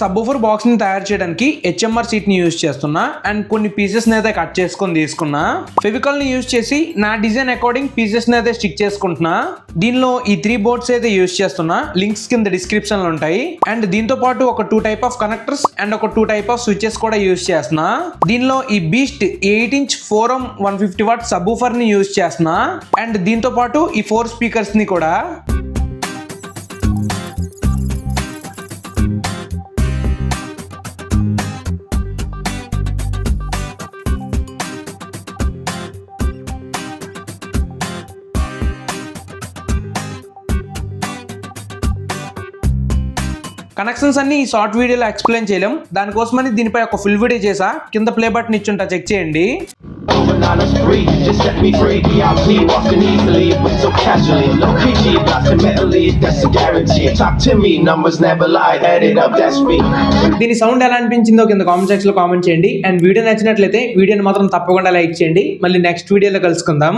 Subwoofer box ని తయారు చేయడానికి హెచ్ఎంఆర్ షీట్ ని యూజ్ చేస్తున్నా అండ్ కొన్ని పీసెస్ ని అయితే కట్ చేసుకొని తీసుకున్నా. ఫెవికాల్ ని యూజ్ చేసి నా డిజైన్ అకార్డింగ్ పీసెస్ ని అయితే స్టిక్ చేసుకుంటున్నా. దీనిలో ఈ 3 బోర్డ్స్ అయితే యూజ్ చేస్తున్నా. లింక్స్ కింద డిస్క్రిప్షన్ లో ఉంటాయి. అండ్ దీంతో పాటు ఒక 2 టైప్ ఆఫ్ కనెక్టర్స్ అండ్ ఒక 2 టైప్ ఆఫ్ స్విచెస్ కూడా యూజ్ చేస్తున్నా. దీనిలో ఈ బీస్ట్ 8" 4 ohm 150 watt సబ్‌వూఫర్ ని యూజ్ చేస్తున్నా. అండ్ దీంతో పాటు ఈ 4 స్పీకర్స్ ని కూడా. కనెక్షన్స్ అన్ని ఈ షార్ట్ వీడియోలో ఎక్స్ప్లెయిన్ చేయలేం. దానికోసమని దీనిపై ఒక ఫుల్ వీడియో చేసా. కింద ప్లే బటన్ ఇచ్చుంటా, చెక్ చేయండి. దీని సౌండ్ ఎలా అనిపించిందో కింద కామెంట్ సెక్షన్ లో కామెంట్ చేయండి. అండ్ వీడియో నచ్చినట్లయితే వీడియోని మాత్రం తప్పకుండా లైక్ చేయండి. మళ్ళీ నెక్స్ట్ వీడియోలో కలుసుకుందాం.